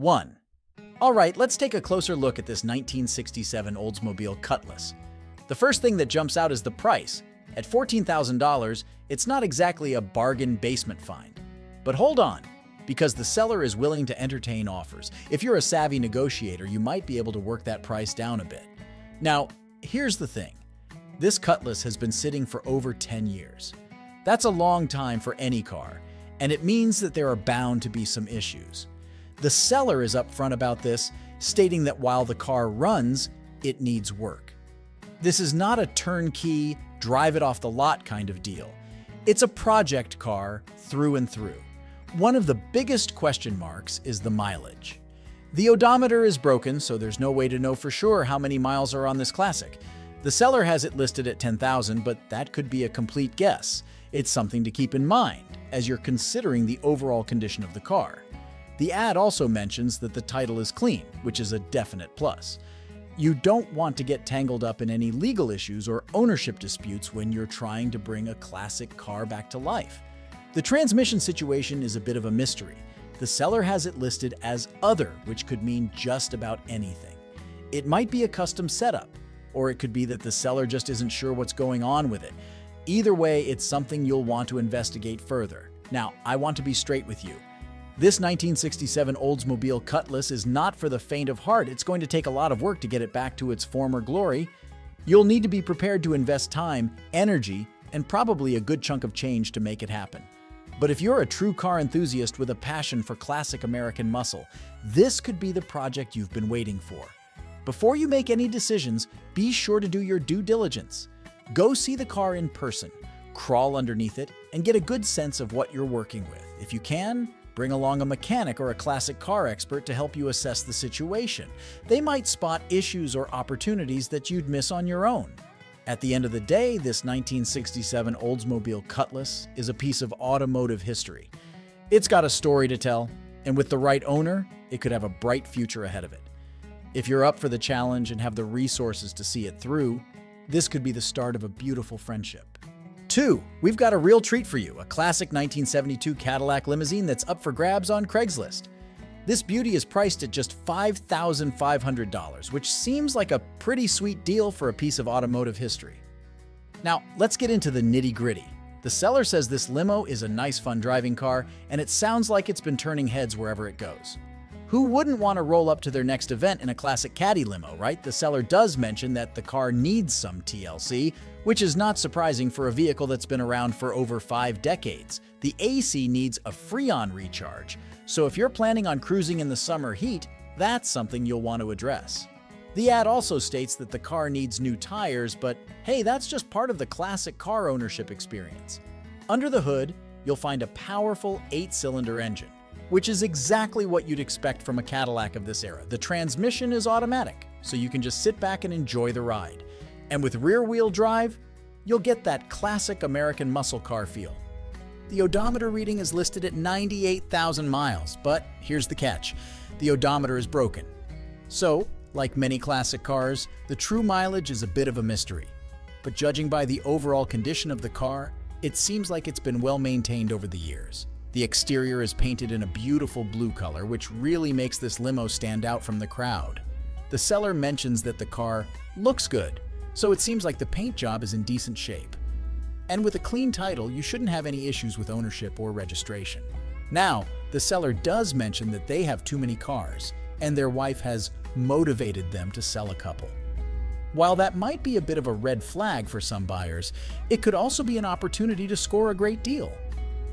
1. Alright, let's take a closer look at this 1967 Oldsmobile Cutlass. The first thing that jumps out is the price. At $14,000, it's not exactly a bargain basement find. But hold on, because the seller is willing to entertain offers. If you're a savvy negotiator, you might be able to work that price down a bit. Now, here's the thing. This Cutlass has been sitting for over 10 years. That's a long time for any car, and it means that there are bound to be some issues. The seller is upfront about this, stating that while the car runs, it needs work. This is not a turnkey, drive it off the lot kind of deal. It's a project car through and through. One of the biggest question marks is the mileage. The odometer is broken, so there's no way to know for sure how many miles are on this classic. The seller has it listed at 10,000, but that could be a complete guess. It's something to keep in mind as you're considering the overall condition of the car. The ad also mentions that the title is clean, which is a definite plus. You don't want to get tangled up in any legal issues or ownership disputes when you're trying to bring a classic car back to life. The transmission situation is a bit of a mystery. The seller has it listed as Other, which could mean just about anything. It might be a custom setup, or it could be that the seller just isn't sure what's going on with it. Either way, it's something you'll want to investigate further. Now, I want to be straight with you. This 1967 Oldsmobile Cutlass is not for the faint of heart. It's going to take a lot of work to get it back to its former glory. You'll need to be prepared to invest time, energy, and probably a good chunk of change to make it happen. But if you're a true car enthusiast with a passion for classic American muscle, this could be the project you've been waiting for. Before you make any decisions, be sure to do your due diligence. Go see the car in person, crawl underneath it, and get a good sense of what you're working with. If you can, bring along a mechanic or a classic car expert to help you assess the situation. They might spot issues or opportunities that you'd miss on your own. At the end of the day, this 1967 Oldsmobile Cutlass is a piece of automotive history. It's got a story to tell, and with the right owner, it could have a bright future ahead of it. If you're up for the challenge and have the resources to see it through, this could be the start of a beautiful friendship. 2. We've got a real treat for you, a classic 1972 Cadillac limousine that's up for grabs on Craigslist. This beauty is priced at just $5,500, which seems like a pretty sweet deal for a piece of automotive history. Now, let's get into the nitty-gritty. The seller says this limo is a nice, fun driving car, and it sounds like it's been turning heads wherever it goes. Who wouldn't want to roll up to their next event in a classic Caddy limo, right? The seller does mention that the car needs some TLC, which is not surprising for a vehicle that's been around for over 5 decades. The AC needs a Freon recharge, so if you're planning on cruising in the summer heat, that's something you'll want to address. The ad also states that the car needs new tires, but hey, that's just part of the classic car ownership experience. Under the hood, you'll find a powerful 8-cylinder engine, which is exactly what you'd expect from a Cadillac of this era. The transmission is automatic, so you can just sit back and enjoy the ride. And with rear-wheel drive, you'll get that classic American muscle car feel. The odometer reading is listed at 98,000 miles, but here's the catch. The odometer is broken. So, like many classic cars, the true mileage is a bit of a mystery. But judging by the overall condition of the car, it seems like it's been well maintained over the years. The exterior is painted in a beautiful blue color, which really makes this limo stand out from the crowd. The seller mentions that the car looks good, so it seems like the paint job is in decent shape. And with a clean title, you shouldn't have any issues with ownership or registration. Now, the seller does mention that they have too many cars, and their wife has motivated them to sell a couple. While that might be a bit of a red flag for some buyers, it could also be an opportunity to score a great deal.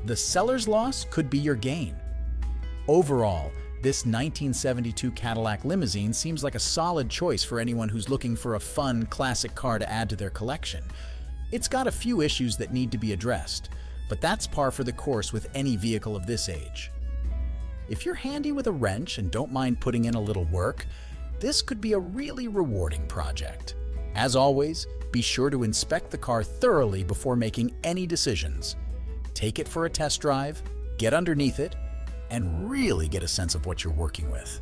The seller's loss could be your gain. Overall, this 1972 Cadillac limousine seems like a solid choice for anyone who's looking for a fun, classic car to add to their collection. It's got a few issues that need to be addressed, but that's par for the course with any vehicle of this age. If you're handy with a wrench and don't mind putting in a little work, this could be a really rewarding project. As always, be sure to inspect the car thoroughly before making any decisions. Take it for a test drive, get underneath it, and really get a sense of what you're working with.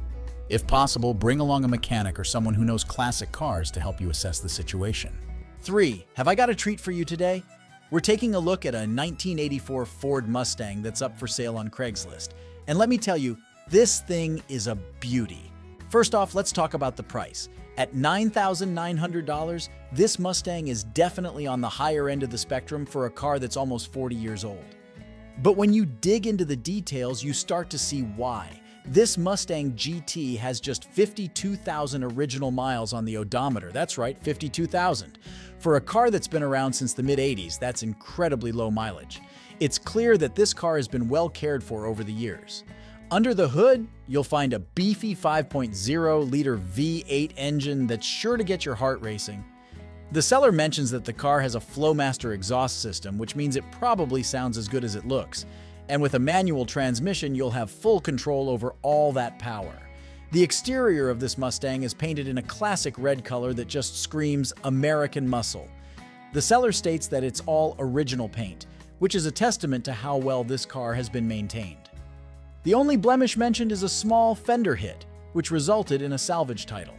If possible, bring along a mechanic or someone who knows classic cars to help you assess the situation. 3. Have I got a treat for you today? We're taking a look at a 1984 Ford Mustang that's up for sale on Craigslist. And let me tell you, This thing is a beauty. First off, let's talk about the price. At $9,900, this Mustang is definitely on the higher end of the spectrum for a car that's almost 40 years old. But when you dig into the details, you start to see why. This Mustang GT has just 52,000 original miles on the odometer. That's right, 52,000. For a car that's been around since the mid-80s, that's incredibly low mileage. It's clear that this car has been well cared for over the years. Under the hood, you'll find a beefy 5.0-liter V8 engine that's sure to get your heart racing. The seller mentions that the car has a Flowmaster exhaust system, which means it probably sounds as good as it looks. And with a manual transmission, you'll have full control over all that power. The exterior of this Mustang is painted in a classic red color that just screams American muscle. The seller states that it's all original paint, which is a testament to how well this car has been maintained. The only blemish mentioned is a small fender hit, which resulted in a salvage title.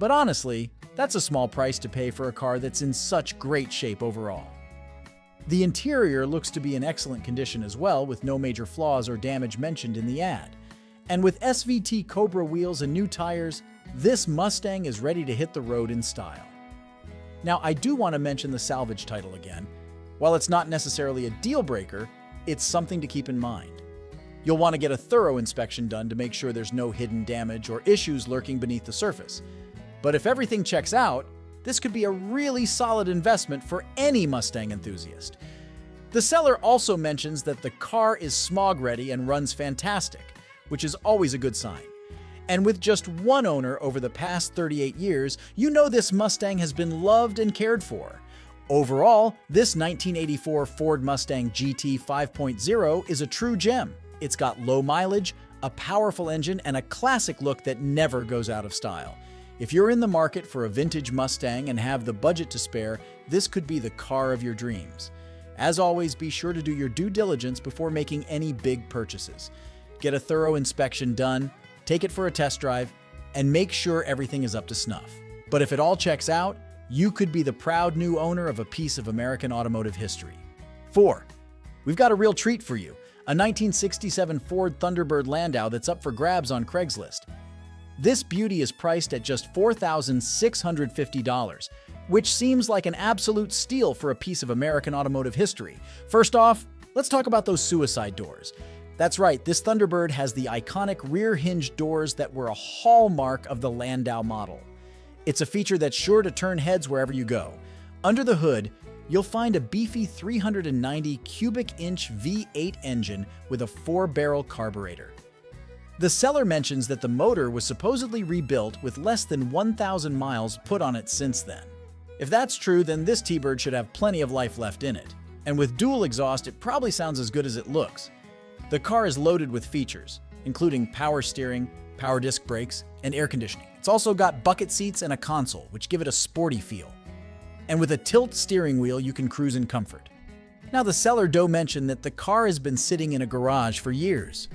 But honestly, that's a small price to pay for a car that's in such great shape overall. The interior looks to be in excellent condition as well, with no major flaws or damage mentioned in the ad. And with SVT Cobra wheels and new tires, this Mustang is ready to hit the road in style. Now, I do want to mention the salvage title again. While it's not necessarily a deal breaker, it's something to keep in mind. You'll want to get a thorough inspection done to make sure there's no hidden damage or issues lurking beneath the surface. But if everything checks out, this could be a really solid investment for any Mustang enthusiast. The seller also mentions that the car is smog-ready and runs fantastic, which is always a good sign. And with just one owner over the past 38 years, you know this Mustang has been loved and cared for. Overall, this 1984 Ford Mustang GT 5.0 is a true gem. It's got low mileage, a powerful engine, and a classic look that never goes out of style. If you're in the market for a vintage Mustang and have the budget to spare, this could be the car of your dreams. As always, be sure to do your due diligence before making any big purchases. Get a thorough inspection done, take it for a test drive, and make sure everything is up to snuff. But if it all checks out, you could be the proud new owner of a piece of American automotive history. 4. We've got a real treat for you. A 1967 Ford Thunderbird Landau that's up for grabs on Craigslist. This beauty is priced at just $4,650, which seems like an absolute steal for a piece of American automotive history. First off, let's talk about those suicide doors. That's right, this Thunderbird has the iconic rear hinge doors that were a hallmark of the Landau model. It's a feature that's sure to turn heads wherever you go. Under the hood, you'll find a beefy 390 cubic inch V8 engine with a 4-barrel carburetor. The seller mentions that the motor was supposedly rebuilt with less than 1,000 miles put on it since then. If that's true, then this T-Bird should have plenty of life left in it. And with dual exhaust, it probably sounds as good as it looks. The car is loaded with features, including power steering, power disc brakes, and air conditioning. It's also got bucket seats and a console, which give it a sporty feel. And with a tilt steering wheel, you can cruise in comfort. Now, the seller does mention that the car has been sitting in a garage for years.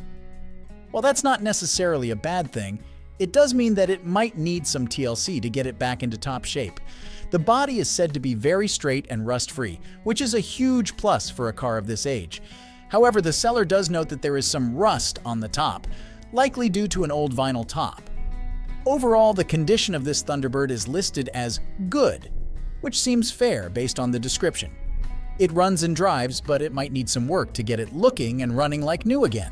While that's not necessarily a bad thing, it does mean that it might need some TLC to get it back into top shape. The body is said to be very straight and rust-free, which is a huge plus for a car of this age. However, the seller does note that there is some rust on the top, likely due to an old vinyl top. Overall, the condition of this Thunderbird is listed as good, which seems fair based on the description. It runs and drives, but it might need some work to get it looking and running like new again.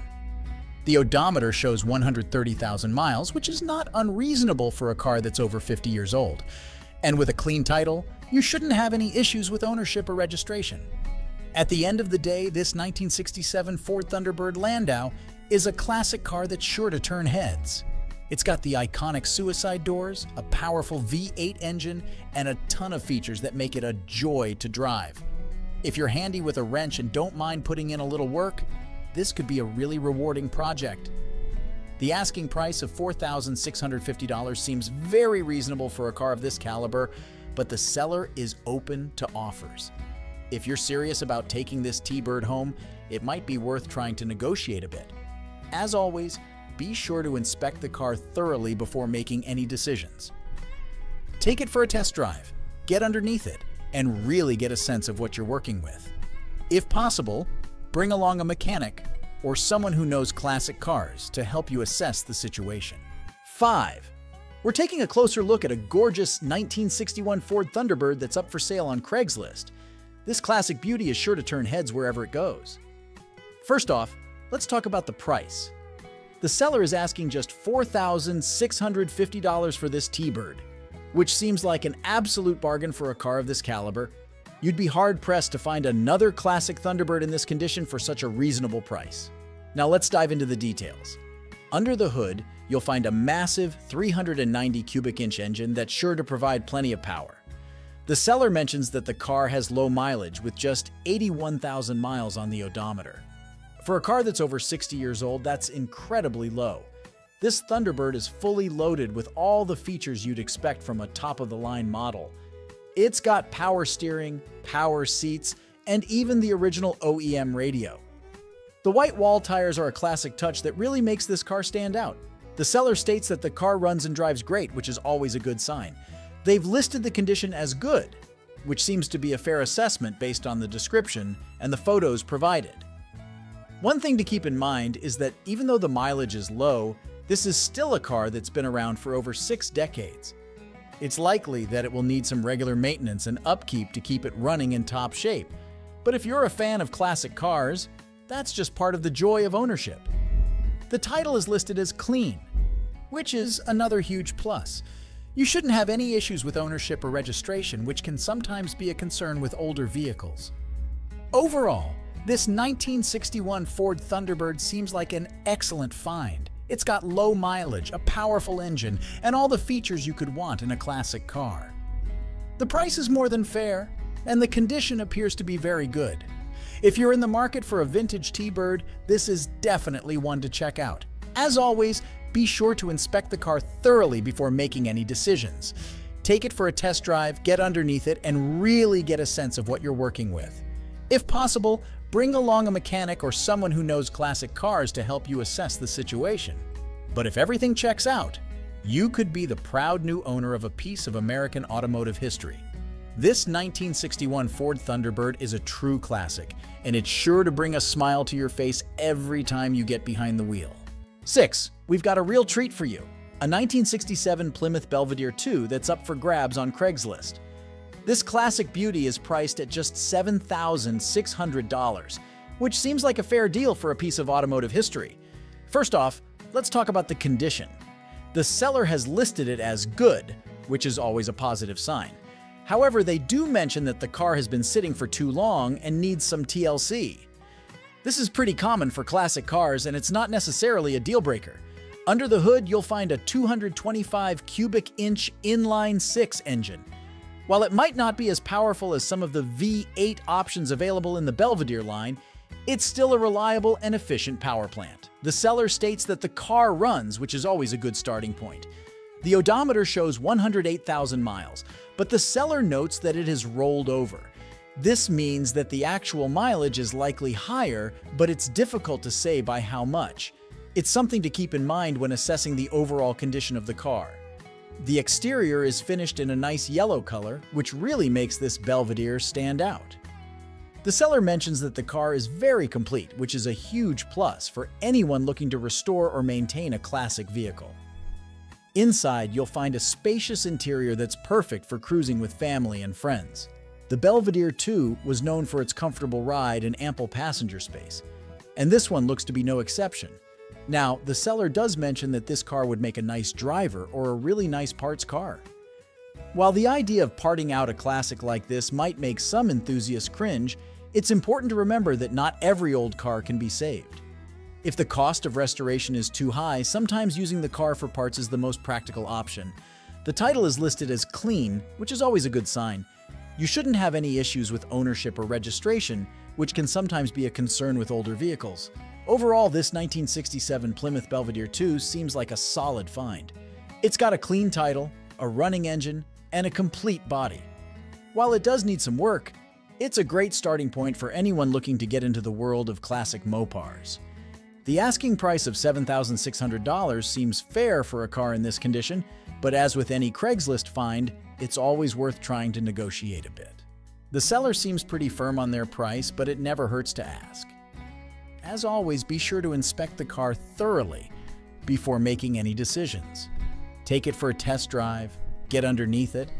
The odometer shows 130,000 miles, which is not unreasonable for a car that's over 50 years old. And with a clean title, you shouldn't have any issues with ownership or registration. At the end of the day, this 1967 Ford Thunderbird Landau is a classic car that's sure to turn heads. It's got the iconic suicide doors, a powerful V8 engine, and a ton of features that make it a joy to drive. If you're handy with a wrench and don't mind putting in a little work, this could be a really rewarding project. The asking price of $4,650 seems very reasonable for a car of this caliber, but the seller is open to offers. If you're serious about taking this T-Bird home, it might be worth trying to negotiate a bit. As always, be sure to inspect the car thoroughly before making any decisions. Take it for a test drive, get underneath it, and really get a sense of what you're working with. If possible, bring along a mechanic or someone who knows classic cars to help you assess the situation. 5. We're taking a closer look at a gorgeous 1961 Ford Thunderbird that's up for sale on Craigslist. This classic beauty is sure to turn heads wherever it goes. First off, let's talk about the price. The seller is asking just $4,650 for this T-Bird, which seems like an absolute bargain for a car of this caliber. You'd be hard-pressed to find another classic Thunderbird in this condition for such a reasonable price. Now let's dive into the details. Under the hood, you'll find a massive 390 cubic inch engine that's sure to provide plenty of power. The seller mentions that the car has low mileage with just 81,000 miles on the odometer. For a car that's over 60 years old, that's incredibly low. This Thunderbird is fully loaded with all the features you'd expect from a top-of-the-line model. It's got power steering, power seats, and even the original OEM radio. The white wall tires are a classic touch that really makes this car stand out. The seller states that the car runs and drives great, which is always a good sign. They've listed the condition as good, which seems to be a fair assessment based on the description and the photos provided. One thing to keep in mind is that even though the mileage is low, this is still a car that's been around for over 6 decades. It's likely that it will need some regular maintenance and upkeep to keep it running in top shape. But if you're a fan of classic cars, that's just part of the joy of ownership. The title is listed as clean, which is another huge plus. You shouldn't have any issues with ownership or registration, which can sometimes be a concern with older vehicles. Overall, this 1961 Ford Thunderbird seems like an excellent find. It's got low mileage, a powerful engine, and all the features you could want in a classic car. The price is more than fair, and the condition appears to be very good. If you're in the market for a vintage T-Bird, this is definitely one to check out. As always, be sure to inspect the car thoroughly before making any decisions. Take it for a test drive, get underneath it, and really get a sense of what you're working with. If possible, bring along a mechanic or someone who knows classic cars to help you assess the situation. But if everything checks out, you could be the proud new owner of a piece of American automotive history. This 1961 Ford Thunderbird is a true classic, and it's sure to bring a smile to your face every time you get behind the wheel. 6. We've got a real treat for you. A 1967 Plymouth Belvedere 2 that's up for grabs on Craigslist. This classic beauty is priced at just $7,600, which seems like a fair deal for a piece of automotive history. First off, let's talk about the condition. The seller has listed it as good, which is always a positive sign. However, they do mention that the car has been sitting for too long and needs some TLC. This is pretty common for classic cars, and it's not necessarily a deal breaker. Under the hood, you'll find a 225 cubic inch inline-6 engine. While it might not be as powerful as some of the V8 options available in the Belvedere line, it's still a reliable and efficient power plant. The seller states that the car runs, which is always a good starting point. The odometer shows 108,000 miles, but the seller notes that it has rolled over. This means that the actual mileage is likely higher, but it's difficult to say by how much. It's something to keep in mind when assessing the overall condition of the car. The exterior is finished in a nice yellow color, which really makes this Belvedere stand out. The seller mentions that the car is very complete, which is a huge plus for anyone looking to restore or maintain a classic vehicle. Inside, you'll find a spacious interior that's perfect for cruising with family and friends. The Belvedere 2 was known for its comfortable ride and ample passenger space, and this one looks to be no exception. Now, the seller does mention that this car would make a nice driver or a really nice parts car. While the idea of parting out a classic like this might make some enthusiasts cringe, it's important to remember that not every old car can be saved. If the cost of restoration is too high, sometimes using the car for parts is the most practical option. The title is listed as clean, which is always a good sign. You shouldn't have any issues with ownership or registration, which can sometimes be a concern with older vehicles. Overall, this 1967 Plymouth Belvedere 2 seems like a solid find. It's got a clean title, a running engine, and a complete body. While it does need some work, it's a great starting point for anyone looking to get into the world of classic Mopars. The asking price of $7,600 seems fair for a car in this condition, but as with any Craigslist find, it's always worth trying to negotiate a bit. The seller seems pretty firm on their price, but it never hurts to ask. as always, be sure to inspect the car thoroughly before making any decisions. Take it for a test drive, get underneath it,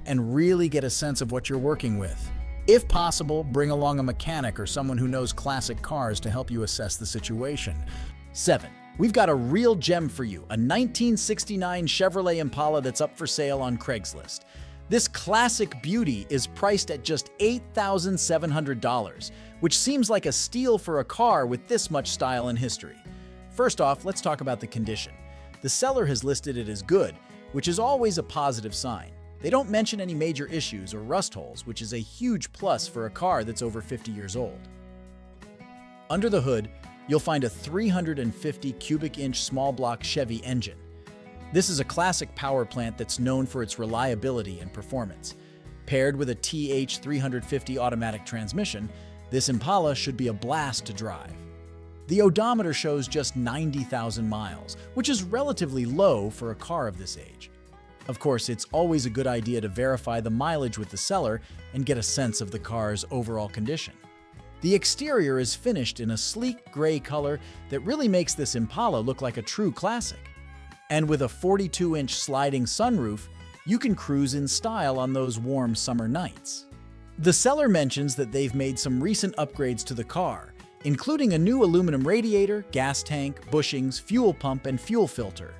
and really get a sense of what you're working with. If possible, bring along a mechanic or someone who knows classic cars to help you assess the situation. 7. We've got a real gem for you, a 1969 Chevrolet Impala that's up for sale on Craigslist. This classic beauty is priced at just $8,700, which seems like a steal for a car with this much style and history. First off, let's talk about the condition. The seller has listed it as good, which is always a positive sign. They don't mention any major issues or rust holes, which is a huge plus for a car that's over 50 years old. Under the hood, you'll find a 350 cubic inch small block Chevy engine. This is a classic power plant that's known for its reliability and performance. Paired with a TH350 automatic transmission, this Impala should be a blast to drive. The odometer shows just 90,000 miles, which is relatively low for a car of this age. Of course, it's always a good idea to verify the mileage with the seller and get a sense of the car's overall condition. The exterior is finished in a sleek gray color that really makes this Impala look like a true classic. And with a 42-inch sliding sunroof, you can cruise in style on those warm summer nights. The seller mentions that they've made some recent upgrades to the car, including a new aluminum radiator, gas tank, bushings, fuel pump, and fuel filter.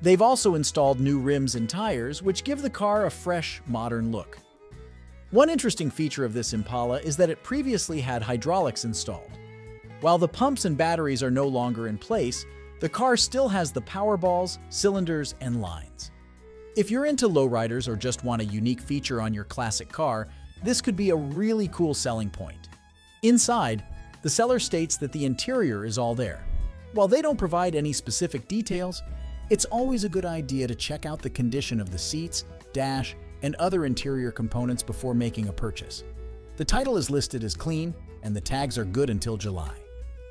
They've also installed new rims and tires, which give the car a fresh, modern look. One interesting feature of this Impala is that it previously had hydraulics installed. While the pumps and batteries are no longer in place, the car still has the power balls, cylinders, and lines. If you're into lowriders or just want a unique feature on your classic car, this could be a really cool selling point. Inside, the seller states that the interior is all there. While they don't provide any specific details, it's always a good idea to check out the condition of the seats, dash, and other interior components before making a purchase. The title is listed as clean, and the tags are good until July.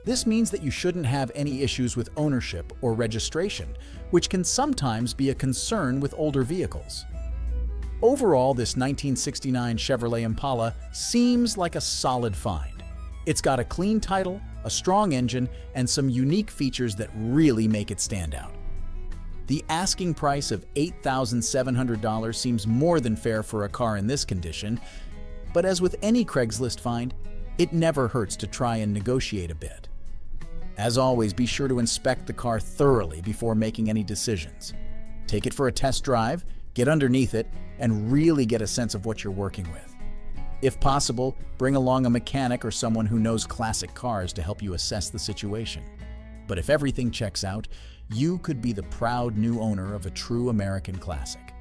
This means that you shouldn't have any issues with ownership or registration, which can sometimes be a concern with older vehicles. Overall, this 1969 Chevrolet Impala seems like a solid find. It's got a clean title, a strong engine, and some unique features that really make it stand out. The asking price of $8,700 seems more than fair for a car in this condition, but as with any Craigslist find, it never hurts to try and negotiate a bit. As always, be sure to inspect the car thoroughly before making any decisions. Take it for a test drive, get underneath it, and really get a sense of what you're working with. If possible, bring along a mechanic or someone who knows classic cars to help you assess the situation. But if everything checks out, you could be the proud new owner of a true American classic.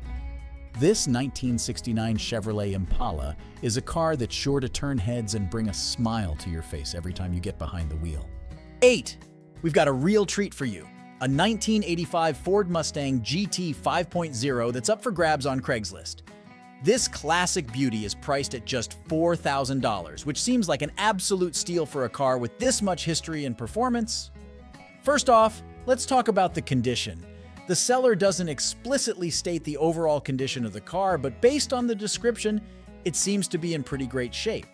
This 1969 Chevrolet Impala is a car that's sure to turn heads and bring a smile to your face every time you get behind the wheel. 8. We've got a real treat for you, a 1985 Ford Mustang GT 5.0 that's up for grabs on Craigslist. This classic beauty is priced at just $4,000, which seems like an absolute steal for a car with this much history and performance. First off, let's talk about the condition. The seller doesn't explicitly state the overall condition of the car, but based on the description, it seems to be in pretty great shape.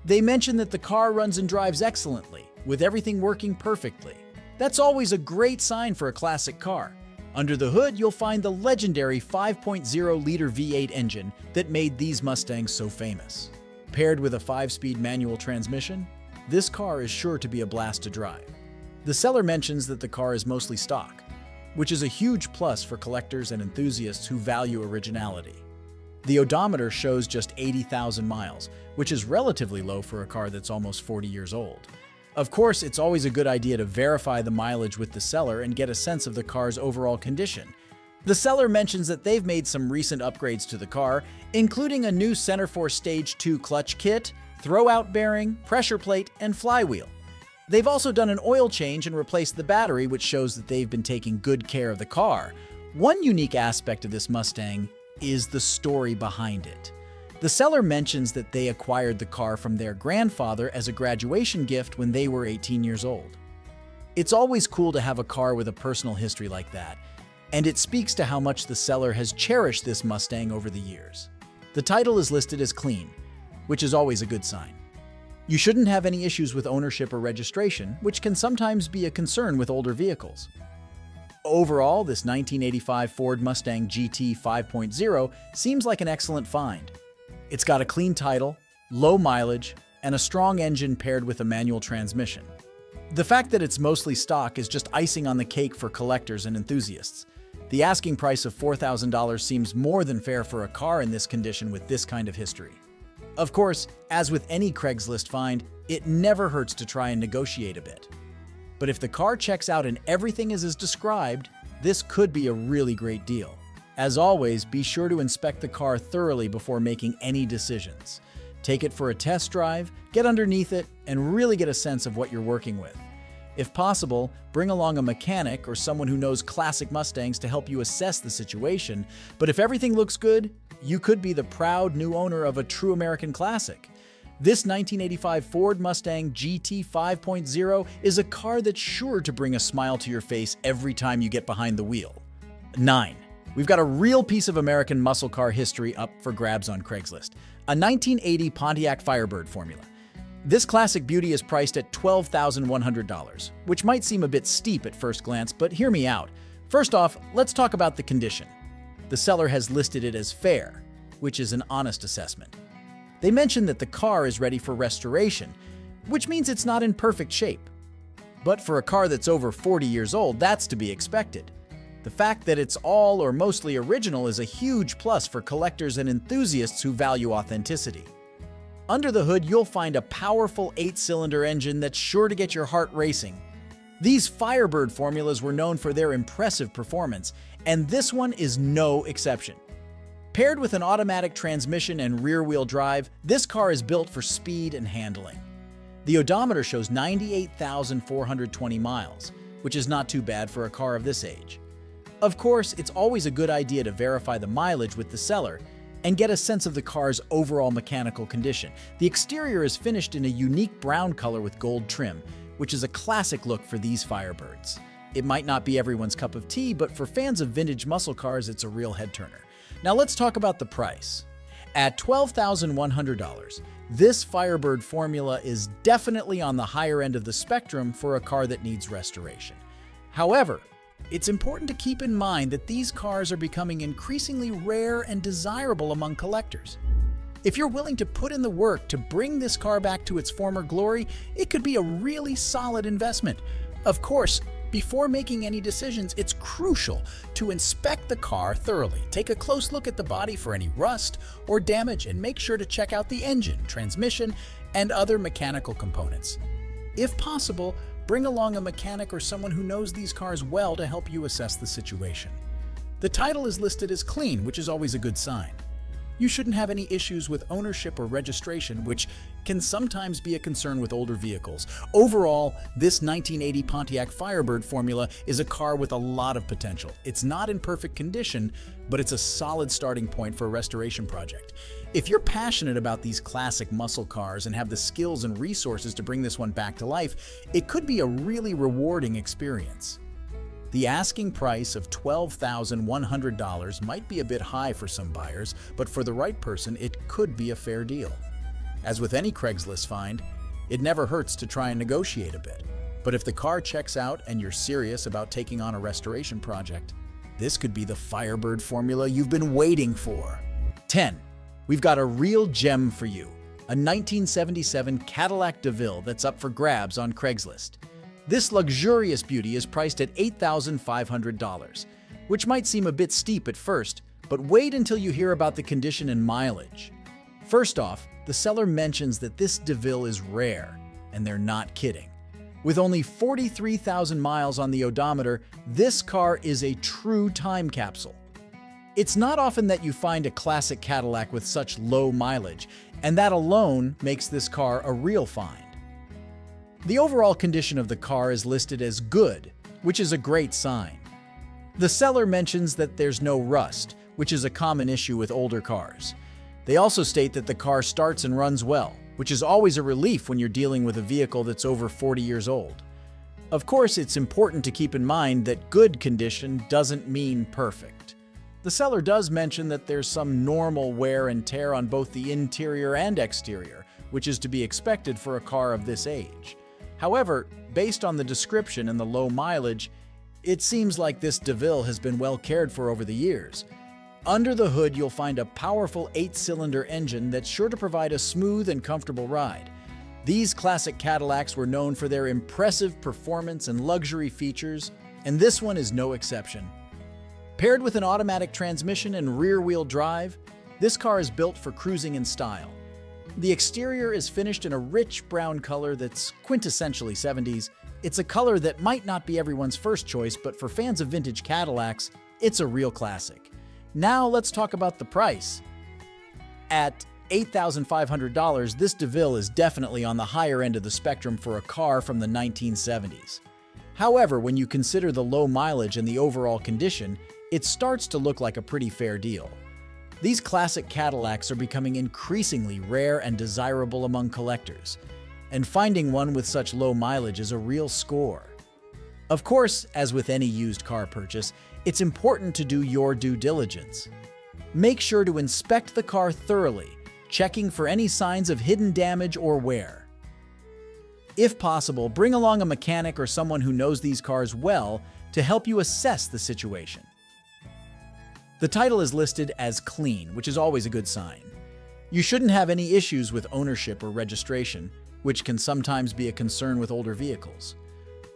They mention that the car runs and drives excellently, with everything working perfectly. That's always a great sign for a classic car. Under the hood, you'll find the legendary 5.0-liter V8 engine that made these Mustangs so famous. Paired with a 5-speed manual transmission, this car is sure to be a blast to drive. The seller mentions that the car is mostly stock, which is a huge plus for collectors and enthusiasts who value originality. The odometer shows just 80,000 miles, which is relatively low for a car that's almost 40 years old. Of course, it's always a good idea to verify the mileage with the seller and get a sense of the car's overall condition. The seller mentions that they've made some recent upgrades to the car, including a new Centerforce Stage 2 clutch kit, throwout bearing, pressure plate, and flywheel. They've also done an oil change and replaced the battery, which shows that they've been taking good care of the car. One unique aspect of this Mustang is the story behind it. The seller mentions that they acquired the car from their grandfather as a graduation gift when they were 18 years old. It's always cool to have a car with a personal history like that, and it speaks to how much the seller has cherished this Mustang over the years. The title is listed as clean, which is always a good sign. You shouldn't have any issues with ownership or registration, which can sometimes be a concern with older vehicles. Overall, this 1985 Ford Mustang GT 5.0 seems like an excellent find. It's got a clean title, low mileage, and a strong engine paired with a manual transmission. The fact that it's mostly stock is just icing on the cake for collectors and enthusiasts. The asking price of $4,000 seems more than fair for a car in this condition with this kind of history. Of course, as with any Craigslist find, it never hurts to try and negotiate a bit. But if the car checks out and everything is as described, this could be a really great deal. As always, be sure to inspect the car thoroughly before making any decisions. Take it for a test drive, get underneath it, and really get a sense of what you're working with. If possible, bring along a mechanic or someone who knows classic Mustangs to help you assess the situation. But if everything looks good, you could be the proud new owner of a true American classic. This 1985 Ford Mustang GT 5.0 is a car that's sure to bring a smile to your face every time you get behind the wheel. 9. We've got a real piece of American muscle car history up for grabs on Craigslist. A 1980 Pontiac Firebird Formula. This classic beauty is priced at $12,100, which might seem a bit steep at first glance, but hear me out. First off, let's talk about the condition. The seller has listed it as fair, which is an honest assessment. They mention that the car is ready for restoration, which means it's not in perfect shape. But for a car that's over 40 years old, that's to be expected. The fact that it's all or mostly original is a huge plus for collectors and enthusiasts who value authenticity. Under the hood, you'll find a powerful 8-cylinder engine that's sure to get your heart racing. These Firebird formulas were known for their impressive performance, and this one is no exception. Paired with an automatic transmission and rear-wheel drive, this car is built for speed and handling. The odometer shows 98,420 miles, which is not too bad for a car of this age. Of course, it's always a good idea to verify the mileage with the seller and get a sense of the car's overall mechanical condition. The exterior is finished in a unique brown color with gold trim, which is a classic look for these Firebirds. It might not be everyone's cup of tea, but for fans of vintage muscle cars, it's a real head-turner. Now let's talk about the price. At $12,100, this Firebird formula is definitely on the higher end of the spectrum for a car that needs restoration. However, it's important to keep in mind that these cars are becoming increasingly rare and desirable among collectors. If you're willing to put in the work to bring this car back to its former glory, it could be a really solid investment. Of course, before making any decisions, it's crucial to inspect the car thoroughly. Take a close look at the body for any rust or damage and make sure to check out the engine, transmission, and other mechanical components. If possible, bring along a mechanic or someone who knows these cars well to help you assess the situation. The title is listed as clean, which is always a good sign. You shouldn't have any issues with ownership or registration, which can sometimes be a concern with older vehicles. Overall, this 1980 Pontiac Firebird formula is a car with a lot of potential. It's not in perfect condition, but it's a solid starting point for a restoration project. If you're passionate about these classic muscle cars and have the skills and resources to bring this one back to life, it could be a really rewarding experience. The asking price of $12,100 might be a bit high for some buyers, but for the right person, it could be a fair deal. As with any Craigslist find, it never hurts to try and negotiate a bit. But if the car checks out and you're serious about taking on a restoration project, this could be the Firebird formula you've been waiting for. 10. We've got a real gem for you, a 1977 Cadillac DeVille that's up for grabs on Craigslist. This luxurious beauty is priced at $8,500, which might seem a bit steep at first, but wait until you hear about the condition and mileage. First off, the seller mentions that this DeVille is rare, and they're not kidding. With only 43,000 miles on the odometer, this car is a true time capsule. It's not often that you find a classic Cadillac with such low mileage, and that alone makes this car a real find. The overall condition of the car is listed as good, which is a great sign. The seller mentions that there's no rust, which is a common issue with older cars. They also state that the car starts and runs well, which is always a relief when you're dealing with a vehicle that's over 40 years old. Of course, it's important to keep in mind that good condition doesn't mean perfect. The seller does mention that there's some normal wear and tear on both the interior and exterior, which is to be expected for a car of this age. However, based on the description and the low mileage, it seems like this DeVille has been well cared for over the years. Under the hood, you'll find a powerful 8-cylinder engine that's sure to provide a smooth and comfortable ride. These classic Cadillacs were known for their impressive performance and luxury features, and this one is no exception. Paired with an automatic transmission and rear-wheel drive, this car is built for cruising in style. The exterior is finished in a rich brown color that's quintessentially 70s. It's a color that might not be everyone's first choice, but for fans of vintage Cadillacs, it's a real classic. Now let's talk about the price. At $8,500, this DeVille is definitely on the higher end of the spectrum for a car from the 1970s. However, when you consider the low mileage and the overall condition, it starts to look like a pretty fair deal. These classic Cadillacs are becoming increasingly rare and desirable among collectors, and finding one with such low mileage is a real score. Of course, as with any used car purchase, it's important to do your due diligence. Make sure to inspect the car thoroughly, checking for any signs of hidden damage or wear. If possible, bring along a mechanic or someone who knows these cars well to help you assess the situation. The title is listed as clean, which is always a good sign. You shouldn't have any issues with ownership or registration, which can sometimes be a concern with older vehicles.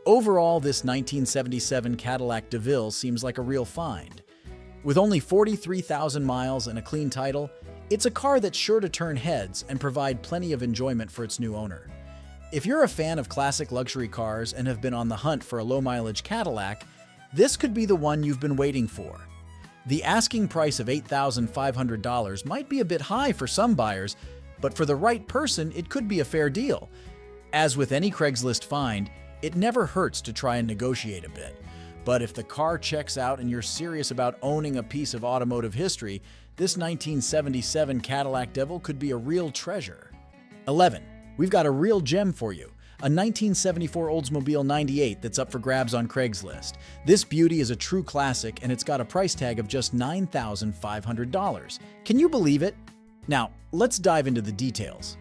Overall, this 1977 Cadillac DeVille seems like a real find. With only 43,000 miles and a clean title, it's a car that's sure to turn heads and provide plenty of enjoyment for its new owner. If you're a fan of classic luxury cars and have been on the hunt for a low-mileage Cadillac, this could be the one you've been waiting for. The asking price of $8,500 might be a bit high for some buyers, but for the right person, it could be a fair deal. As with any Craigslist find, it never hurts to try and negotiate a bit. But if the car checks out and you're serious about owning a piece of automotive history, this 1977 Cadillac DeVille could be a real treasure. 11. We've got a real gem for you. A 1974 Oldsmobile 98 that's up for grabs on Craigslist. This beauty is a true classic and it's got a price tag of just $9,500. Can you believe it? Now, let's dive into the details.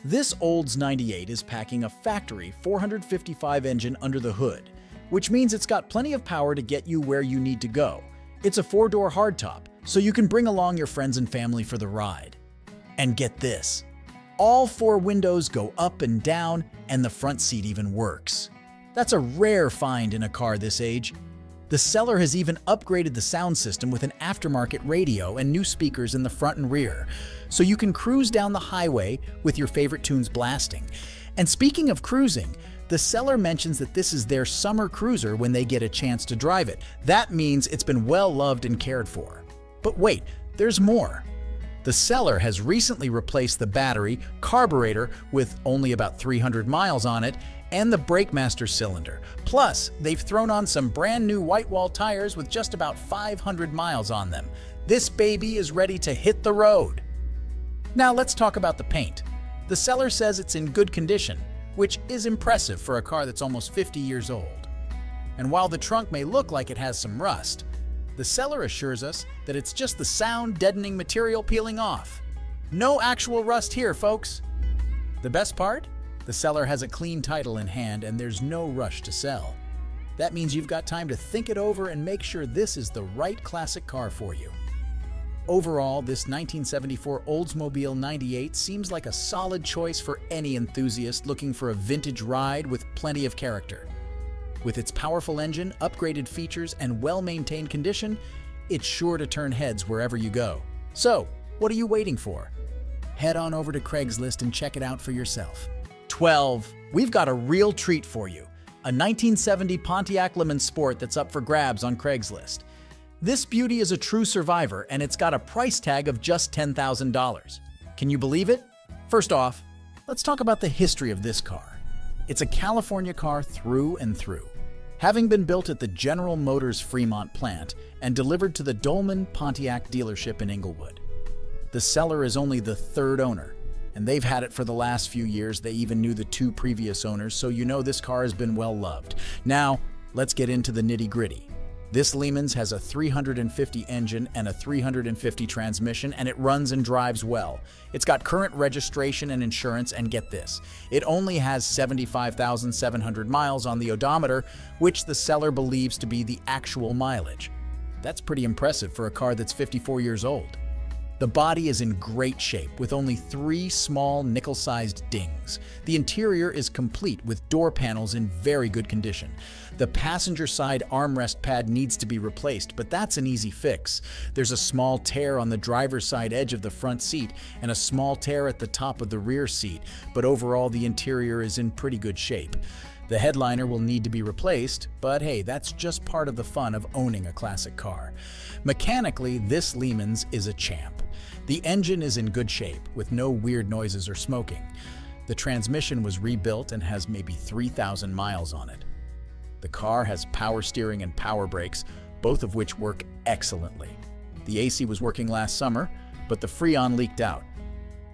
This Olds 98 is packing a factory 455 engine under the hood, which means it's got plenty of power to get you where you need to go. It's a 4-door hardtop, so you can bring along your friends and family for the ride. And get this, all 4 windows go up and down, and the front seat even works. That's a rare find in a car this age. The seller has even upgraded the sound system with an aftermarket radio and new speakers in the front and rear, so you can cruise down the highway with your favorite tunes blasting. And speaking of cruising, the seller mentions that this is their summer cruiser when they get a chance to drive it. That means it's been well loved and cared for. But wait, there's more. The seller has recently replaced the battery, carburetor with only about 300 miles on it, and the BrakeMaster cylinder. Plus, they've thrown on some brand new white wall tires with just about 500 miles on them. This baby is ready to hit the road. Now let's talk about the paint. The seller says it's in good condition, which is impressive for a car that's almost 50 years old. And while the trunk may look like it has some rust, the seller assures us that it's just the sound-deadening material peeling off. No actual rust here, folks. The best part? The seller has a clean title in hand and there's no rush to sell. That means you've got time to think it over and make sure this is the right classic car for you. Overall, this 1974 Oldsmobile 98 seems like a solid choice for any enthusiast looking for a vintage ride with plenty of character. With its powerful engine, upgraded features, and well-maintained condition, it's sure to turn heads wherever you go. So, what are you waiting for? Head on over to Craigslist and check it out for yourself. 12. We've got a real treat for you. A 1970 Pontiac Le Mans Sport that's up for grabs on Craigslist. This beauty is a true survivor and it's got a price tag of just $10,000. Can you believe it? First off, let's talk about the history of this car. It's a California car through and through. Having been built at the General Motors Fremont plant and delivered to the Dolman Pontiac dealership in Inglewood. The seller is only the 3rd owner, and they've had it for the last few years. They even knew the 2 previous owners, so you know this car has been well loved. Now, let's get into the nitty-gritty. This Lehman's has a 350 engine and a 350 transmission, and it runs and drives well. It's got current registration and insurance, and get this, it only has 75,700 miles on the odometer, which the seller believes to be the actual mileage. That's pretty impressive for a car that's 54 years old. The body is in great shape with only 3 small nickel-sized dings. The interior is complete with door panels in very good condition. The passenger side armrest pad needs to be replaced, but that's an easy fix. There's a small tear on the driver's side edge of the front seat and a small tear at the top of the rear seat, but overall the interior is in pretty good shape. The headliner will need to be replaced, but hey, that's just part of the fun of owning a classic car. Mechanically, this Lehman's is a champ. The engine is in good shape, with no weird noises or smoking. The transmission was rebuilt and has maybe 3,000 miles on it. The car has power steering and power brakes, both of which work excellently. The AC was working last summer, but the Freon leaked out.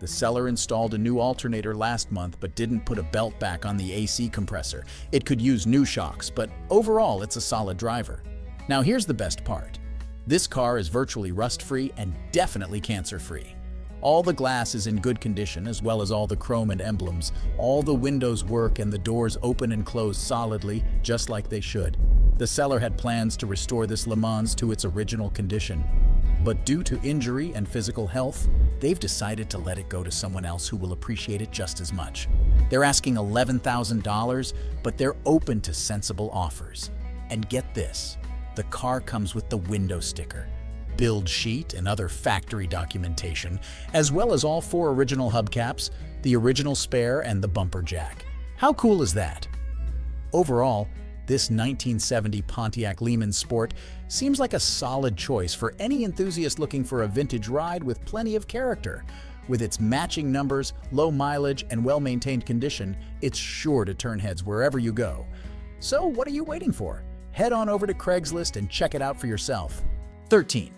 The seller installed a new alternator last month but didn't put a belt back on the AC compressor. It could use new shocks, but overall it's a solid driver. Now here's the best part. This car is virtually rust-free and definitely cancer-free. All the glass is in good condition, as well as all the chrome and emblems. All the windows work and the doors open and close solidly, just like they should. The seller had plans to restore this Le Mans to its original condition. But due to injury and physical health, they've decided to let it go to someone else who will appreciate it just as much. They're asking $11,000, but they're open to sensible offers. And get this, the car comes with the window sticker, build sheet, and other factory documentation, as well as all 4 original hubcaps, the original spare, and the bumper jack. How cool is that? Overall, this 1970 Pontiac Lehman Sport seems like a solid choice for any enthusiast looking for a vintage ride with plenty of character. With its matching numbers, low mileage, and well-maintained condition, it's sure to turn heads wherever you go. So what are you waiting for? Head on over to Craigslist and check it out for yourself. 13.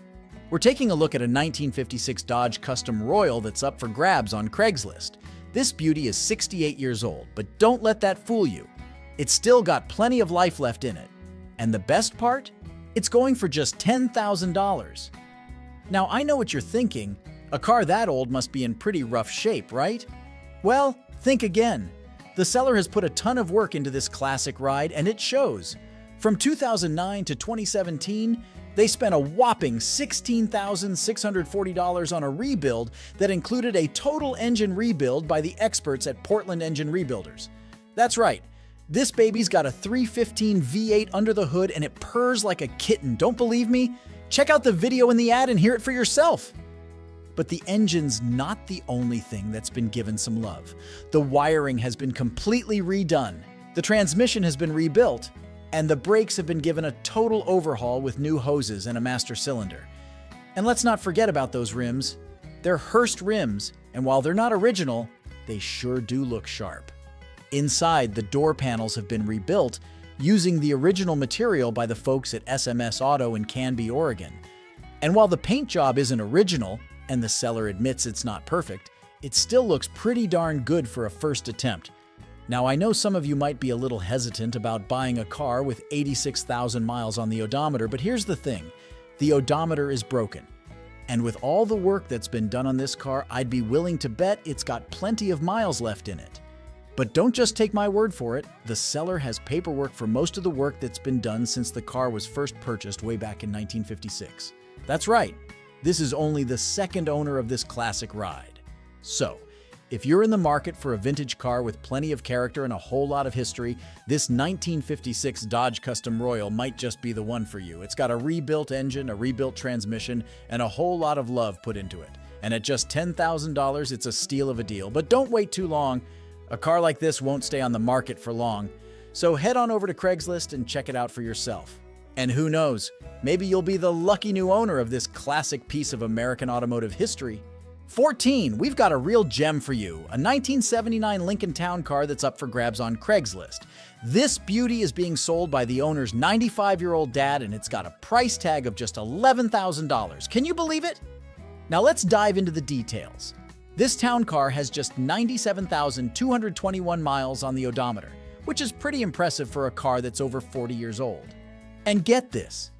We're taking a look at a 1956 Dodge Custom Royal that's up for grabs on Craigslist. This beauty is 68 years old, but don't let that fool you. It's still got plenty of life left in it. And the best part? It's going for just $10,000. Now, I know what you're thinking. A car that old must be in pretty rough shape, right? Well, think again. The seller has put a ton of work into this classic ride, and it shows. From 2009 to 2017, they spent a whopping $16,640 on a rebuild that included a total engine rebuild by the experts at Portland Engine Rebuilders. That's right. This baby's got a 315 V8 under the hood and it purrs like a kitten. Don't believe me? Check out the video in the ad and hear it for yourself. But the engine's not the only thing that's been given some love. The wiring has been completely redone. The transmission has been rebuilt. And the brakes have been given a total overhaul with new hoses and a master cylinder. And let's not forget about those rims. They're Hurst rims, and while they're not original, they sure do look sharp. Inside, the door panels have been rebuilt using the original material by the folks at SMS Auto in Canby, Oregon. And while the paint job isn't original, and the seller admits it's not perfect, it still looks pretty darn good for a first attempt. Now, I know some of you might be a little hesitant about buying a car with 86,000 miles on the odometer, but here's the thing. The odometer is broken. And with all the work that's been done on this car, I'd be willing to bet it's got plenty of miles left in it. But don't just take my word for it. The seller has paperwork for most of the work that's been done since the car was first purchased way back in 1956. That's right. This is only the second owner of this classic ride. So, if you're in the market for a vintage car with plenty of character and a whole lot of history, this 1956 Dodge Custom Royal might just be the one for you. It's got a rebuilt engine, a rebuilt transmission, and a whole lot of love put into it. And at just $10,000, it's a steal of a deal. But don't wait too long. A car like this won't stay on the market for long. So head on over to Craigslist and check it out for yourself. And who knows, maybe you'll be the lucky new owner of this classic piece of American automotive history. 14. We've got a real gem for you, a 1979 Lincoln Town Car that's up for grabs on Craigslist. This beauty is being sold by the owner's 95-year-old dad, and it's got a price tag of just $11,000. Can you believe it? Now let's dive into the details. This town car has just 97,221 miles on the odometer, which is pretty impressive for a car that's over 40 years old. And get this,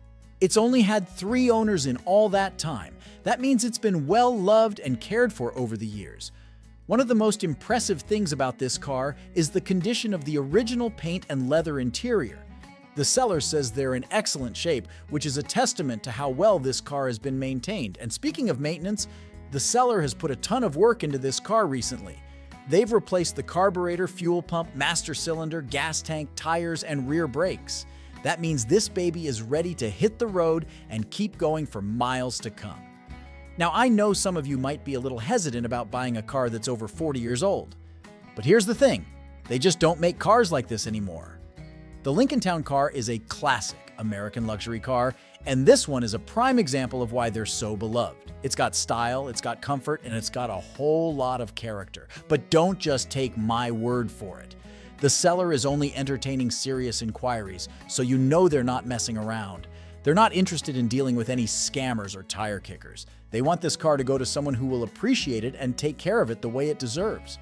It's only had 3 owners in all that time. That means it's been well loved and cared for over the years. One of the most impressive things about this car is the condition of the original paint and leather interior. The seller says they're in excellent shape, which is a testament to how well this car has been maintained. And speaking of maintenance, the seller has put a ton of work into this car recently. They've replaced the carburetor, fuel pump, master cylinder, gas tank, tires, and rear brakes. That means this baby is ready to hit the road and keep going for miles to come. Now, I know some of you might be a little hesitant about buying a car that's over 40 years old. But here's the thing, they just don't make cars like this anymore. The Lincoln Town car is a classic American luxury car, and this one is a prime example of why they're so beloved. It's got style, it's got comfort, and it's got a whole lot of character. But don't just take my word for it. The seller is only entertaining serious inquiries, so you know they're not messing around. They're not interested in dealing with any scammers or tire kickers. They want this car to go to someone who will appreciate it and take care of it the way it deserves.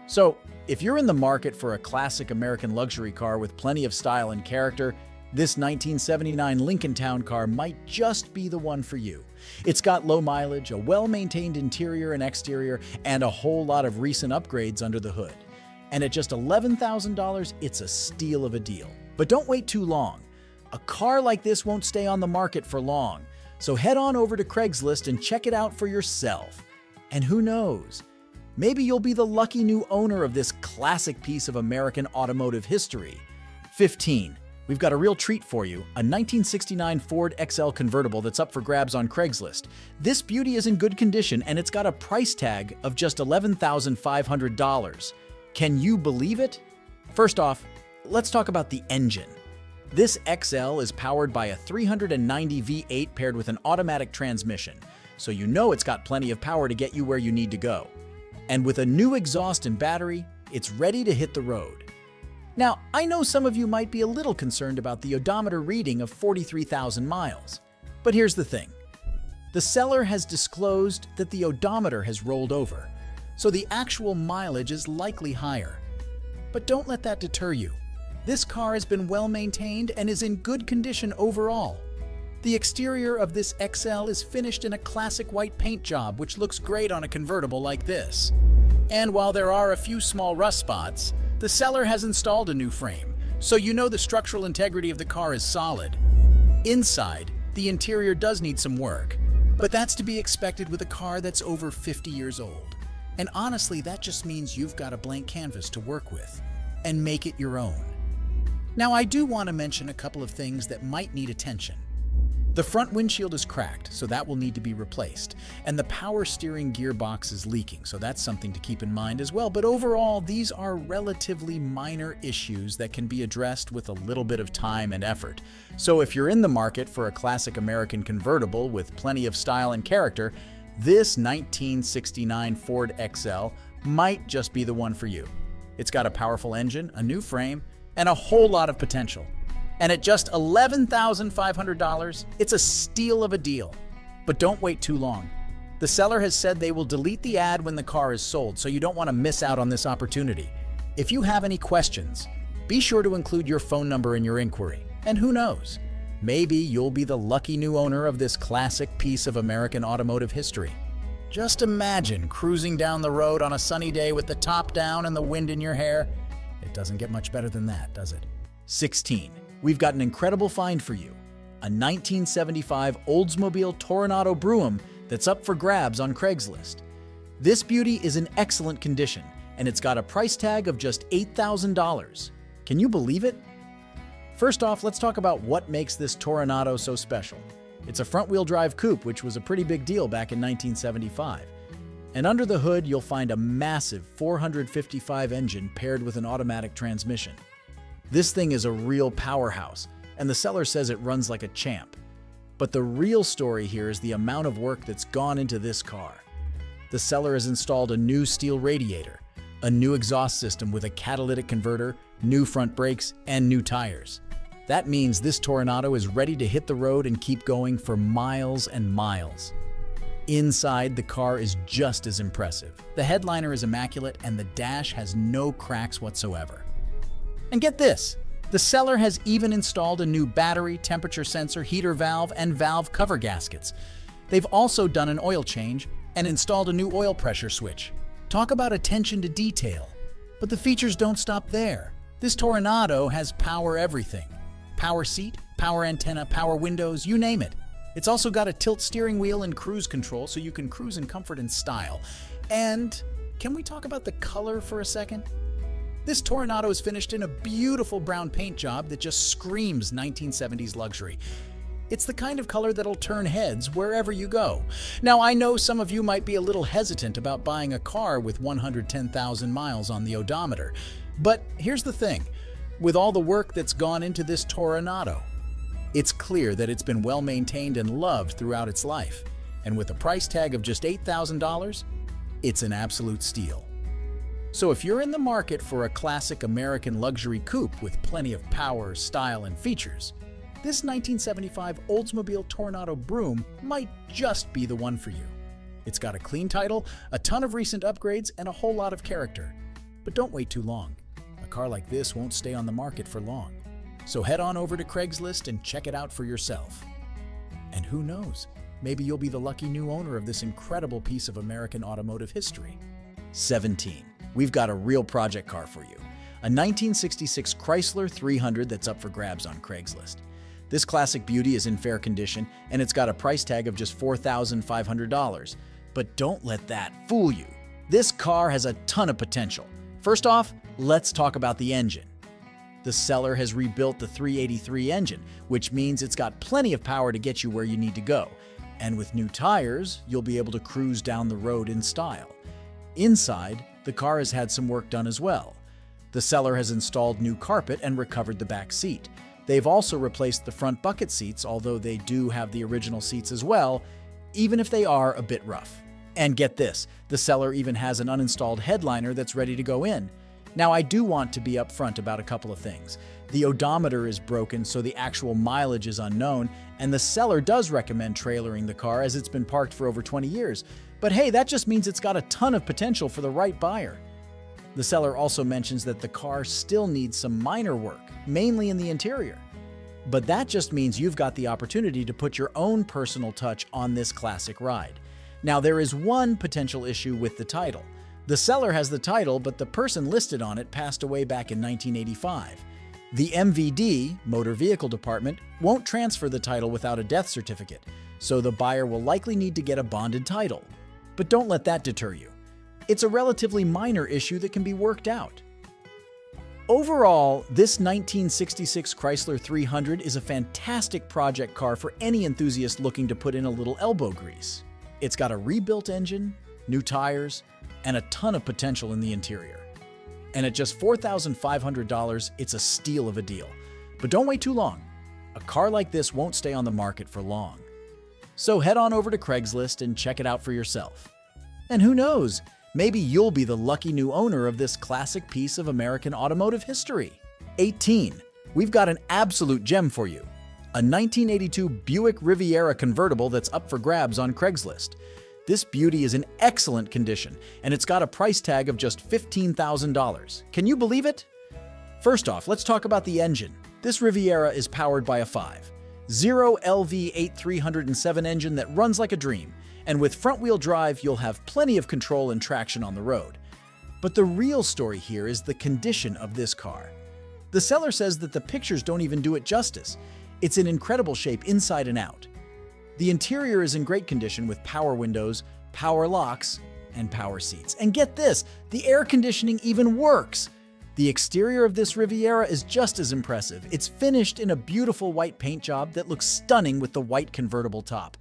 So, if you're in the market for a classic American luxury car with plenty of style and character, this 1979 Lincoln Town car might just be the one for you. It's got low mileage, a well-maintained interior and exterior, and a whole lot of recent upgrades under the hood. And at just $11,000, it's a steal of a deal. But don't wait too long. A car like this won't stay on the market for long. So head on over to Craigslist and check it out for yourself. And who knows? Maybe you'll be the lucky new owner of this classic piece of American automotive history. 15. We've got a real treat for you, a 1969 Ford XL convertible that's up for grabs on Craigslist. This beauty is in good condition and it's got a price tag of just $11,500. Can you believe it? First off, let's talk about the engine. This XL is powered by a 390 V8 paired with an automatic transmission, so you know it's got plenty of power to get you where you need to go. And with a new exhaust and battery, it's ready to hit the road. Now, I know some of you might be a little concerned about the odometer reading of 43,000 miles. But here's the thing. The seller has disclosed that the odometer has rolled over, so the actual mileage is likely higher. But don't let that deter you. This car has been well maintained and is in good condition overall. The exterior of this XL is finished in a classic white paint job, which looks great on a convertible like this. And while there are a few small rust spots, the seller has installed a new frame, so you know the structural integrity of the car is solid. Inside, the interior does need some work, but that's to be expected with a car that's over 50 years old. And honestly, that just means you've got a blank canvas to work with and make it your own. Now, I do want to mention a couple of things that might need attention. The front windshield is cracked, so that will need to be replaced. And the power steering gearbox is leaking, so that's something to keep in mind as well. But overall, these are relatively minor issues that can be addressed with a little bit of time and effort. So if you're in the market for a classic American convertible with plenty of style and character, this 1969 Ford XL might just be the one for you. It's got a powerful engine, a new frame, and a whole lot of potential. And at just $11,500, it's a steal of a deal. But don't wait too long. The seller has said they will delete the ad when the car is sold, so you don't want to miss out on this opportunity. If you have any questions, be sure to include your phone number in your inquiry. And who knows, maybe you'll be the lucky new owner of this classic piece of American automotive history. Just imagine cruising down the road on a sunny day with the top down and the wind in your hair. It doesn't get much better than that, does it? 16. We've got an incredible find for you. A 1975 Oldsmobile Toronado Brougham that's up for grabs on Craigslist. This beauty is in excellent condition, and it's got a price tag of just $8,000. Can you believe it? First off, let's talk about what makes this Toronado so special. It's a front-wheel drive coupe, which was a pretty big deal back in 1975. And under the hood, you'll find a massive 455 engine paired with an automatic transmission. This thing is a real powerhouse, and the seller says it runs like a champ. But the real story here is the amount of work that's gone into this car. The seller has installed a new steel radiator, a new exhaust system with a catalytic converter, new front brakes, and new tires. That means this Toronado is ready to hit the road and keep going for miles and miles. Inside, the car is just as impressive. The headliner is immaculate and the dash has no cracks whatsoever. And get this, The seller has even installed a new battery, temperature sensor, heater valve, and valve cover gaskets. They've also done an oil change and installed a new oil pressure switch. Talk about attention to detail. But the features don't stop there. This Toronado has power everything. Power seat, power antenna, power windows, you name it. It's also got a tilt steering wheel and cruise control so you can cruise in comfort and style. And can we talk about the color for a second? This Toronado is finished in a beautiful brown paint job that just screams 1970s luxury. It's the kind of color that'll turn heads wherever you go. Now, I know some of you might be a little hesitant about buying a car with 110,000 miles on the odometer. But here's the thing. With all the work that's gone into this Toronado, it's clear that it's been well maintained and loved throughout its life. And with a price tag of just $8,000, it's an absolute steal. So if you're in the market for a classic American luxury coupe with plenty of power, style, and features, this 1975 Oldsmobile Toronado Broom might just be the one for you. It's got a clean title, a ton of recent upgrades, and a whole lot of character. But don't wait too long. A car like this won't stay on the market for long. So head on over to Craigslist and check it out for yourself. And who knows, maybe you'll be the lucky new owner of this incredible piece of American automotive history. 17. We've got a real project car for you. A 1966 Chrysler 300 that's up for grabs on Craigslist. This classic beauty is in fair condition, and it's got a price tag of just $4,500. But don't let that fool you. This car has a ton of potential. First off, let's talk about the engine. The seller has rebuilt the 383 engine, which means it's got plenty of power to get you where you need to go. And with new tires, you'll be able to cruise down the road in style. Inside, the car has had some work done as well. The seller has installed new carpet and recovered the back seat. They've also replaced the front bucket seats, although they do have the original seats as well, even if they are a bit rough. And get this, the seller even has an uninstalled headliner that's ready to go in. Now, I do want to be upfront about a couple of things. The odometer is broken, so the actual mileage is unknown, and the seller does recommend trailering the car as it's been parked for over 20 years. But hey, that just means it's got a ton of potential for the right buyer. The seller also mentions that the car still needs some minor work, mainly in the interior. But that just means you've got the opportunity to put your own personal touch on this classic ride. Now, there is one potential issue with the title. The seller has the title, but the person listed on it passed away back in 1985. The MVD, Motor Vehicle Department, won't transfer the title without a death certificate, so the buyer will likely need to get a bonded title. But don't let that deter you. It's a relatively minor issue that can be worked out. Overall, this 1966 Chrysler 300 is a fantastic project car for any enthusiast looking to put in a little elbow grease. It's got a rebuilt engine, new tires, and a ton of potential in the interior. And at just $4,500, it's a steal of a deal. But don't wait too long. A car like this won't stay on the market for long. So head on over to Craigslist and check it out for yourself. And who knows, maybe you'll be the lucky new owner of this classic piece of American automotive history. 18. We've got an absolute gem for you. A 1982 Buick Riviera convertible that's up for grabs on Craigslist. This beauty is in excellent condition, and it's got a price tag of just $15,000. Can you believe it? First off, let's talk about the engine. This Riviera is powered by a 5.0 LV8307 engine that runs like a dream, and with front-wheel drive, you'll have plenty of control and traction on the road. But the real story here is the condition of this car. The seller says that the pictures don't even do it justice. It's in incredible shape inside and out. The interior is in great condition with power windows, power locks, and power seats. And get this, the air conditioning even works! The exterior of this Riviera is just as impressive. It's finished in a beautiful white paint job that looks stunning with the white convertible top.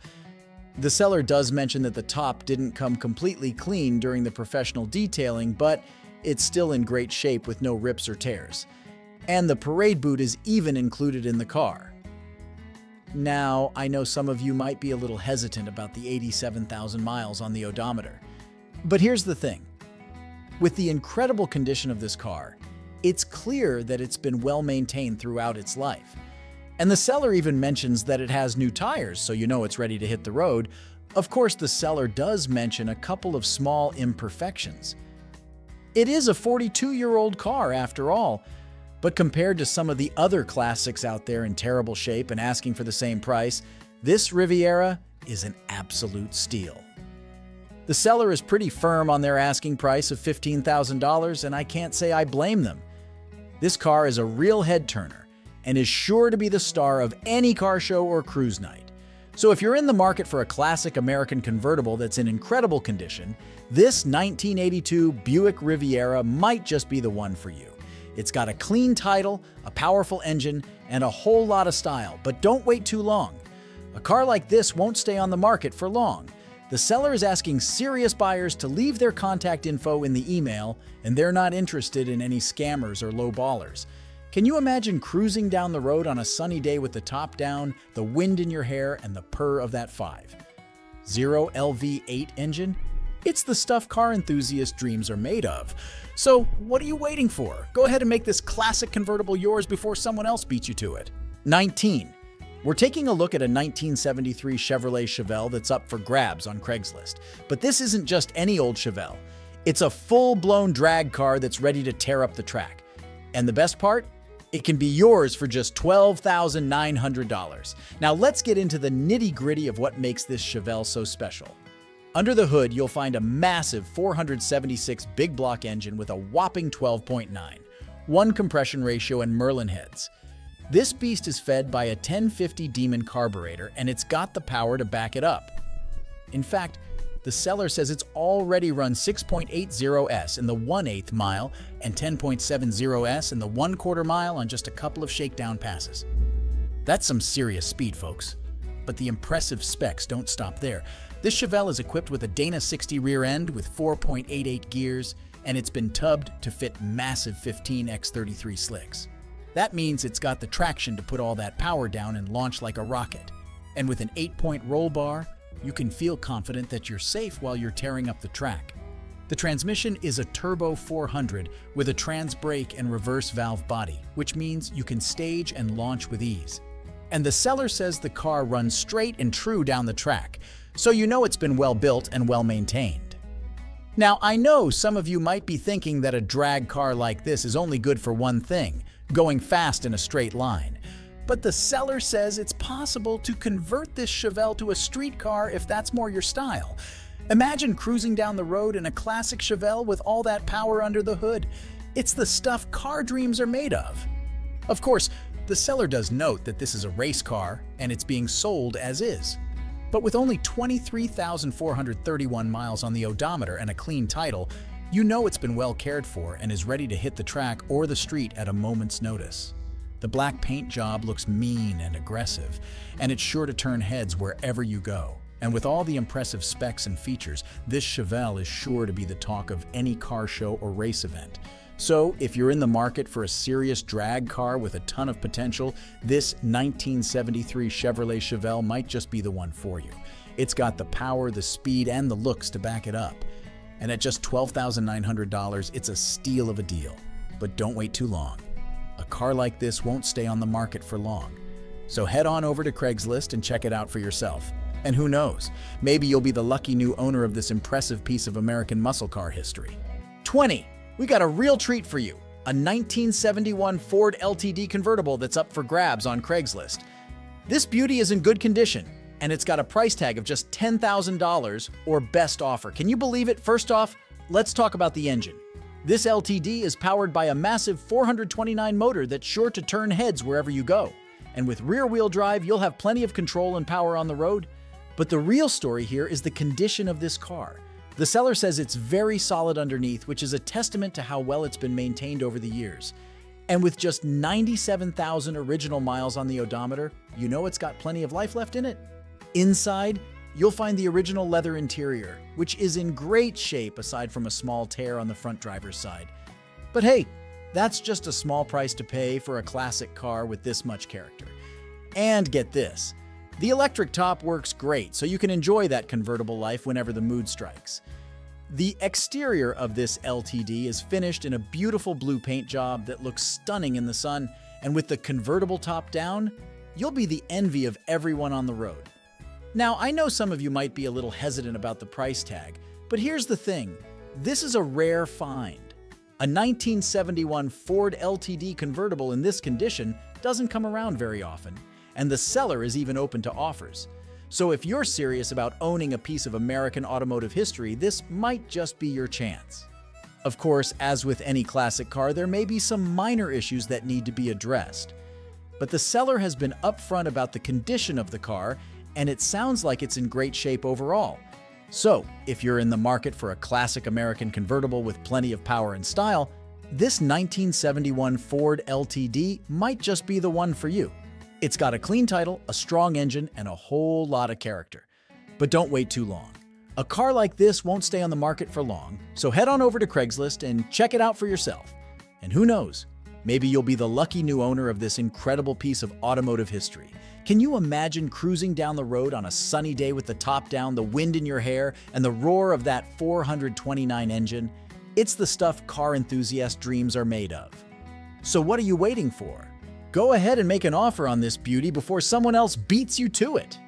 The seller does mention that the top didn't come completely clean during the professional detailing, but it's still in great shape with no rips or tears. And the parade boot is even included in the car. Now, I know some of you might be a little hesitant about the 87,000 miles on the odometer. But here's the thing. With the incredible condition of this car, it's clear that it's been well maintained throughout its life. And the seller even mentions that it has new tires, so you know it's ready to hit the road. Of course, the seller does mention a couple of small imperfections. It is a 42-year-old car after all, But compared to some of the other classics out there in terrible shape and asking for the same price, this Riviera is an absolute steal. The seller is pretty firm on their asking price of $15,000, and I can't say I blame them. This car is a real head-turner and is sure to be the star of any car show or cruise night. So if you're in the market for a classic American convertible that's in incredible condition, this 1982 Buick Riviera might just be the one for you. It's got a clean title, a powerful engine, and a whole lot of style, but don't wait too long. A car like this won't stay on the market for long. The seller is asking serious buyers to leave their contact info in the email, and they're not interested in any scammers or low ballers. Can you imagine cruising down the road on a sunny day with the top down, the wind in your hair, and the purr of that 5.0 LV8 engine? It's the stuff car enthusiast dreams are made of. So what are you waiting for? Go ahead and make this classic convertible yours before someone else beats you to it. 19. We're taking a look at a 1973 Chevrolet Chevelle that's up for grabs on Craigslist. But this isn't just any old Chevelle. It's a full-blown drag car that's ready to tear up the track. And the best part? It can be yours for just $12,900. Now let's get into the nitty-gritty of what makes this Chevelle so special. Under the hood, you'll find a massive 476 big block engine with a whopping 12.9, 1 compression ratio and Merlin heads. This beast is fed by a 1050 Demon carburetor, and it's got the power to back it up. In fact, the seller says it's already run 6.80s in the 1/8 mile and 10.70s in the 1/4 mile on just a couple of shakedown passes. That's some serious speed, folks. But the impressive specs don't stop there. This Chevelle is equipped with a Dana 60 rear end with 4.88 gears, and it's been tubbed to fit massive 15x33 slicks. That means it's got the traction to put all that power down and launch like a rocket. And with an 8-point roll bar, you can feel confident that you're safe while you're tearing up the track. The transmission is a turbo 400 with a trans brake and reverse valve body, which means you can stage and launch with ease. And the seller says the car runs straight and true down the track, so you know it's been well built and well maintained. Now, I know some of you might be thinking that a drag car like this is only good for one thing, going fast in a straight line. But the seller says it's possible to convert this Chevelle to a street car if that's more your style. Imagine cruising down the road in a classic Chevelle with all that power under the hood. It's the stuff car dreams are made of. Of course, the seller does note that this is a race car and it's being sold as is. But with only 23,431 miles on the odometer and a clean title, you know it's been well cared for and is ready to hit the track or the street at a moment's notice. The black paint job looks mean and aggressive, and it's sure to turn heads wherever you go. And with all the impressive specs and features, this Chevelle is sure to be the talk of any car show or race event. So, if you're in the market for a serious drag car with a ton of potential, this 1973 Chevrolet Chevelle might just be the one for you. It's got the power, the speed, and the looks to back it up. And at just $12,900, it's a steal of a deal. But don't wait too long. A car like this won't stay on the market for long. So head on over to Craigslist and check it out for yourself. And who knows, maybe you'll be the lucky new owner of this impressive piece of American muscle car history. 20. We got a real treat for you. A 1971 Ford LTD convertible that's up for grabs on Craigslist. This beauty is in good condition, and it's got a price tag of just $10,000 or best offer. Can you believe it? First off, let's talk about the engine. This LTD is powered by a massive 429 motor that's sure to turn heads wherever you go. And with rear-wheel drive, you'll have plenty of control and power on the road. But the real story here is the condition of this car. The seller says it's very solid underneath, which is a testament to how well it's been maintained over the years. And with just 97,000 original miles on the odometer, you know it's got plenty of life left in it. Inside, you'll find the original leather interior, which is in great shape aside from a small tear on the front driver's side. But hey, that's just a small price to pay for a classic car with this much character. And get this, the electric top works great, so you can enjoy that convertible life whenever the mood strikes. The exterior of this LTD is finished in a beautiful blue paint job that looks stunning in the sun, and with the convertible top down, you'll be the envy of everyone on the road. Now, I know some of you might be a little hesitant about the price tag, but here's the thing. This is a rare find. A 1971 Ford LTD convertible in this condition doesn't come around very often, and the seller is even open to offers. So if you're serious about owning a piece of American automotive history, this might just be your chance. Of course, as with any classic car, there may be some minor issues that need to be addressed. But the seller has been upfront about the condition of the car, and it sounds like it's in great shape overall. So, if you're in the market for a classic American convertible with plenty of power and style, this 1971 Ford LTD might just be the one for you. It's got a clean title, a strong engine, and a whole lot of character. But don't wait too long. A car like this won't stay on the market for long, so head on over to Craigslist and check it out for yourself. And who knows, maybe you'll be the lucky new owner of this incredible piece of automotive history. Can you imagine cruising down the road on a sunny day with the top down, the wind in your hair, and the roar of that 429 engine? It's the stuff car enthusiast dreams are made of. So what are you waiting for? Go ahead and make an offer on this beauty before someone else beats you to it.